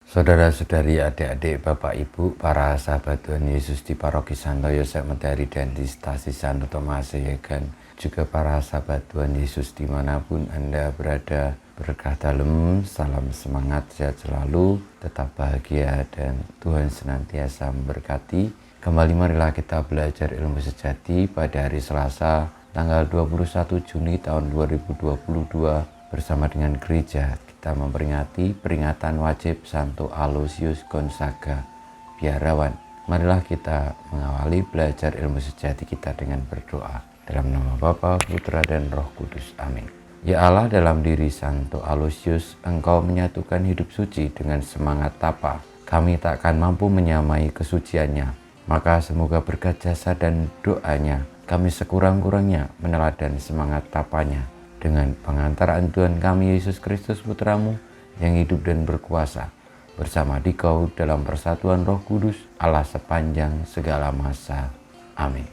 Saudara-saudari, adik-adik, Bapak, Ibu, para sahabat Tuhan Yesus di Paroki Santo Yosef Medari dan di Stasi Santo Tomas Yegan, juga para sahabat Tuhan Yesus dimanapun Anda berada, berkah dalam, salam semangat, sehat selalu, tetap bahagia, dan Tuhan senantiasa memberkati. Kembali marilah kita belajar ilmu sejati pada hari Selasa, tanggal 21 Juni tahun 2022 bersama dengan gereja. Kita memperingati peringatan wajib Santo Aloysius Gonzaga, biarawan. Marilah kita mengawali belajar ilmu sejati kita dengan berdoa. Dalam nama Bapa, Putra, dan Roh Kudus. Amin. Ya Allah, dalam diri Santo Aloysius, Engkau menyatukan hidup suci dengan semangat tapa. Kami takkan mampu menyamai kesuciannya. Maka semoga berkat jasa dan doanya, kami sekurang-kurangnya meneladani semangat tapanya. Dengan pengantaran Tuhan kami Yesus Kristus Putramu yang hidup dan berkuasa bersama Dikau dalam persatuan Roh Kudus Allah sepanjang segala masa. Amin.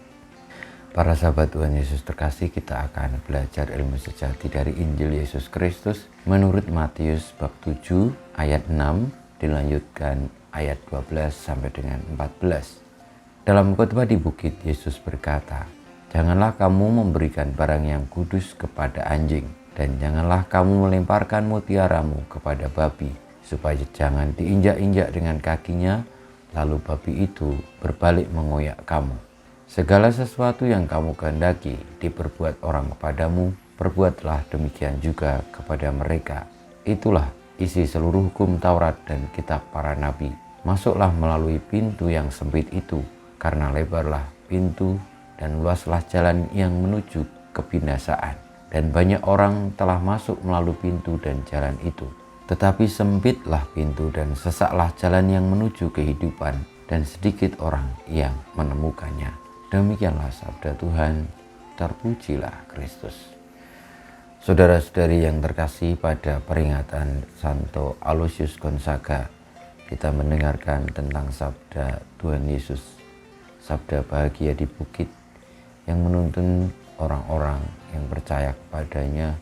Para sahabat Tuhan Yesus terkasih, kita akan belajar ilmu sejati dari Injil Yesus Kristus menurut Matius bab 7 ayat 6 dilanjutkan ayat 12 sampai dengan 14. Dalam khotbah di bukit, Yesus berkata, "Janganlah kamu memberikan barang yang kudus kepada anjing, dan janganlah kamu melemparkan mutiaramu kepada babi, supaya jangan diinjak-injak dengan kakinya, lalu babi itu berbalik mengoyak kamu. Segala sesuatu yang kamu kehendaki diperbuat orang kepadamu, perbuatlah demikian juga kepada mereka. Itulah isi seluruh hukum Taurat dan kitab para nabi. Masuklah melalui pintu yang sempit itu, karena lebarlah pintu dan luaslah jalan yang menuju kebinasaan, dan banyak orang telah masuk melalui pintu dan jalan itu. Tetapi sempitlah pintu dan sesaklah jalan yang menuju kehidupan, dan sedikit orang yang menemukannya." Demikianlah sabda Tuhan. Terpujilah Kristus. Saudara-saudari yang terkasih, pada peringatan Santo Aloysius Gonzaga, kita mendengarkan tentang sabda Tuhan Yesus, sabda bahagia di bukit, yang menuntun orang-orang yang percaya kepadanya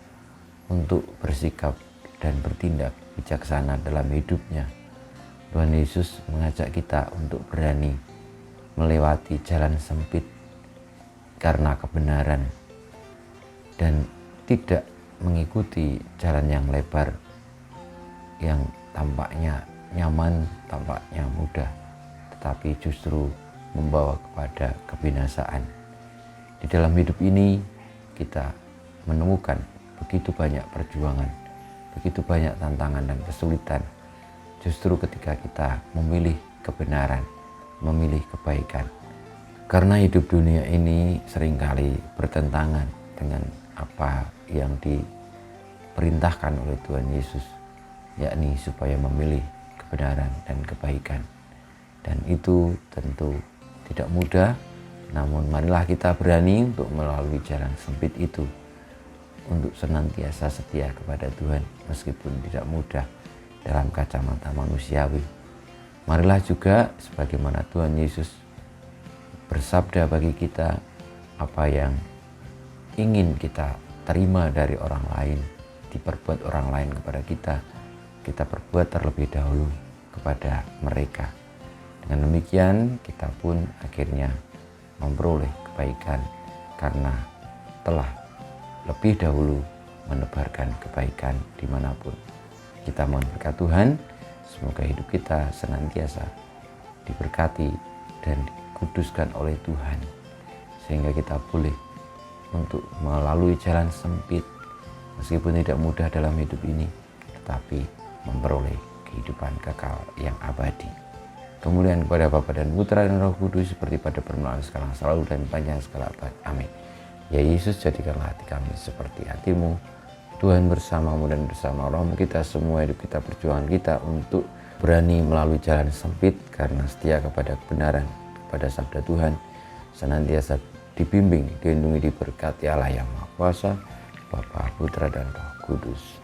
untuk bersikap dan bertindak bijaksana dalam hidupnya. Tuhan Yesus mengajak kita untuk berani melewati jalan sempit karena kebenaran dan tidak mengikuti jalan yang lebar yang tampaknya nyaman, tampaknya mudah, tetapi justru membawa kepada kebinasaan. Di dalam hidup ini kita menemukan begitu banyak perjuangan, begitu banyak tantangan dan kesulitan. Justru ketika kita memilih kebenaran, memilih kebaikan. Karena hidup dunia ini seringkali bertentangan dengan apa yang diperintahkan oleh Tuhan Yesus, yakni supaya memilih kebenaran dan kebaikan. Dan itu tentu tidak mudah. Namun marilah kita berani untuk melalui jalan sempit itu, untuk senantiasa setia kepada Tuhan meskipun tidak mudah dalam kacamata manusiawi. Marilah juga sebagaimana Tuhan Yesus bersabda bagi kita, apa yang ingin kita terima dari orang lain, diperbuat orang lain kepada kita, kita perbuat terlebih dahulu kepada mereka. Dengan demikian kita pun akhirnya memperoleh kebaikan karena telah lebih dahulu menebarkan kebaikan dimanapun. Kita mohon berkat Tuhan, semoga hidup kita senantiasa diberkati dan dikuduskan oleh Tuhan, sehingga kita boleh untuk melalui jalan sempit meskipun tidak mudah dalam hidup ini, tetapi memperoleh kehidupan kekal yang abadi. Kemuliaan kepada Bapa dan Putra dan Roh Kudus, seperti pada permulaan, sekarang, selalu, dan panjang segala abad. Amin. Ya Yesus, jadikanlah hati kami seperti hati-Mu. Tuhan bersamamu dan bersama rohmu, kita semua hidup kita, perjuangan kita untuk berani melalui jalan sempit karena setia kepada kebenaran, kepada sabda Tuhan, senantiasa dibimbing, dilindungi, diberkati Allah yang Maha Kuasa, Bapa, Putra, dan Roh Kudus.